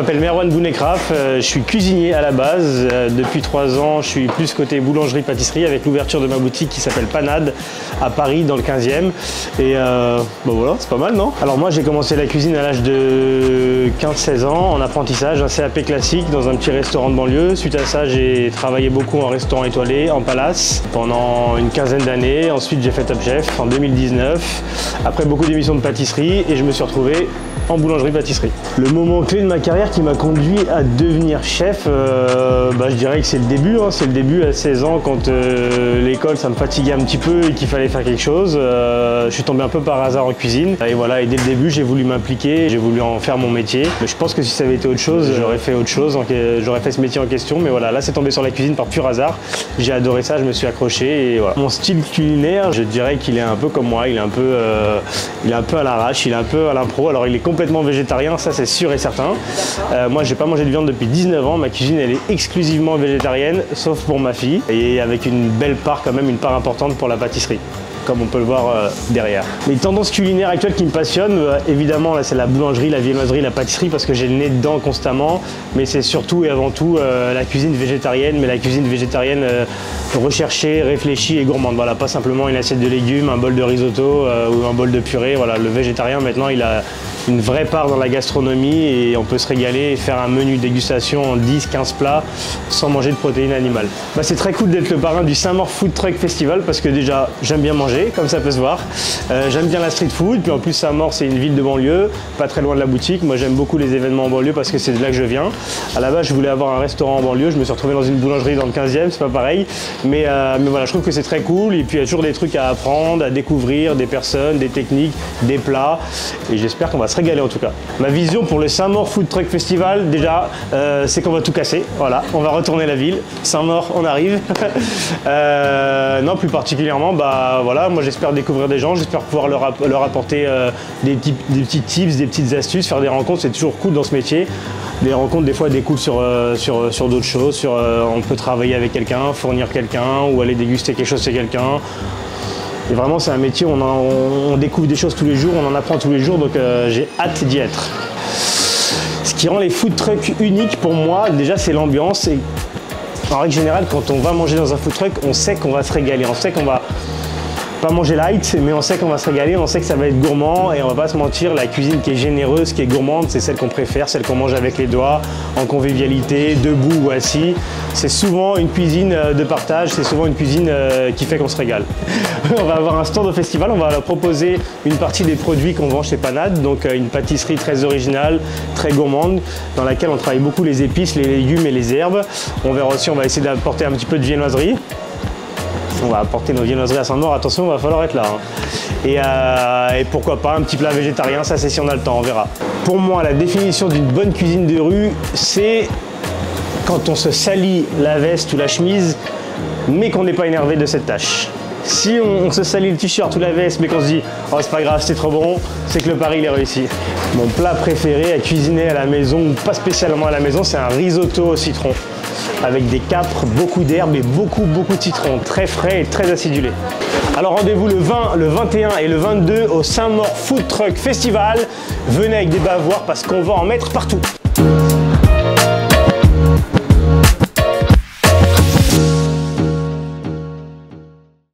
m'appelle Merwan Bounekraf, je suis cuisinier à la base. Depuis 3 ans, je suis plus côté boulangerie-pâtisserie avec l'ouverture de ma boutique qui s'appelle Panade à Paris dans le 15e. Et voilà, c'est pas mal, non? Alors moi, j'ai commencé la cuisine à l'âge de 15-16 ans en apprentissage, un CAP classique dans un petit restaurant de banlieue. Suite à ça, j'ai travaillé beaucoup en restaurant étoilé, en palace, pendant une quinzaine d'années. Ensuite, j'ai fait Top Chef en 2019, après beaucoup d'émissions de pâtisserie, et je me suis retrouvé en boulangerie-pâtisserie. Le moment clé de ma carrière qui m'a conduit à devenir chef, je dirais que c'est le début. C'est le début à 16 ans quand l'école ça me fatiguait un petit peu et qu'il fallait faire quelque chose. Je suis tombé un peu par hasard en cuisine et voilà, et dès le début j'ai voulu m'impliquer, j'ai voulu en faire mon métier. Mais je pense que si ça avait été autre chose, j'aurais fait autre chose, j'aurais fait ce métier en question. Mais voilà, là c'est tombé sur la cuisine par pur hasard. J'ai adoré ça, je me suis accroché et voilà. Mon style culinaire, je dirais qu'il est un peu comme moi, il est un peu à l'arrache, il est un peu à l'impro. Alors il est complètement végétarien, ça c'est sûr et certain. Moi j'ai pas mangé de viande depuis 19 ans, ma cuisine elle est exclusivement végétarienne, sauf pour ma fille, et avec une belle part quand même, une part importante pour la pâtisserie, comme on peut le voir derrière. Les tendances culinaires actuelles qui me passionnent, évidemment là c'est la boulangerie, la viennoiserie, la pâtisserie parce que j'ai le nez dedans constamment, mais c'est surtout et avant tout la cuisine végétarienne, mais la cuisine végétarienne recherchée, réfléchie et gourmande. Voilà, pas simplement une assiette de légumes, un bol de risotto ou un bol de purée. Voilà, le végétarien maintenant il a une vraie part dans la gastronomie et on peut se régaler et faire un menu dégustation en 10-15 plats sans manger de protéines animales. C'est très cool d'être le parrain du Saint-Maur Food Truck Festival parce que déjà j'aime bien manger, comme ça peut se voir. J'aime bien la street food, puis en plus Saint-Maur c'est une ville de banlieue, pas très loin de la boutique. Moi j'aime beaucoup les événements en banlieue parce que c'est de là que je viens. À la base je voulais avoir un restaurant en banlieue, je me suis retrouvé dans une boulangerie dans le 15e, c'est pas pareil. Mais voilà, je trouve que c'est très cool et puis il y a toujours des trucs à apprendre, à découvrir, des personnes, des techniques, des plats et j'espère qu'on va se régaler en tout cas. Ma vision pour le Saint-Maur Food Truck Festival, déjà, c'est qu'on va tout casser. Voilà, on va retourner la ville. Saint-Maur, on arrive. Non, plus particulièrement, voilà, moi j'espère découvrir des gens, j'espère pouvoir leur apporter des petits tips, des petites astuces, faire des rencontres, c'est toujours cool dans ce métier. Les rencontres, des fois, découlent sur d'autres choses. On peut travailler avec quelqu'un, fournir quelqu'un ou aller déguster quelque chose chez quelqu'un. Et vraiment, c'est un métier où on découvre des choses tous les jours, on en apprend tous les jours, donc j'ai hâte d'y être. Ce qui rend les food trucks uniques pour moi, déjà, c'est l'ambiance. Et en règle générale, quand on va manger dans un food truck, on sait qu'on va se régaler. On sait qu'on va pas manger light, mais on sait qu'on va se régaler, on sait que ça va être gourmand et on va pas se mentir, la cuisine qui est généreuse, qui est gourmande, c'est celle qu'on préfère, celle qu'on mange avec les doigts, en convivialité, debout ou assis. C'est souvent une cuisine de partage, c'est souvent une cuisine qui fait qu'on se régale. On va avoir un stand au festival, on va leur proposer une partie des produits qu'on vend chez Panade, donc une pâtisserie très originale, très gourmande, dans laquelle on travaille beaucoup les épices, les légumes et les herbes. On verra aussi, on va essayer d'apporter un petit peu de viennoiserie. On va apporter nos viennoiseries à Saint-Maur, attention, il va falloir être là. Et pourquoi pas un petit plat végétarien, ça c'est si on a le temps, on verra. Pour moi, la définition d'une bonne cuisine de rue, c'est quand on se salit la veste ou la chemise, mais qu'on n'est pas énervé de cette tâche. Si on se salit le t-shirt ou la veste, mais qu'on se dit « Oh, c'est pas grave, c'est trop bon », c'est que le pari il est réussi. Mon plat préféré à cuisiner à la maison, ou pas spécialement à la maison, c'est un risotto au citron. Avec des capres, beaucoup d'herbes et beaucoup de citron, très frais et très acidulé. Alors rendez-vous le 20, le 21 et le 22 au Saint-Maur Food Truck Festival. Venez avec des bavoirs parce qu'on va en mettre partout.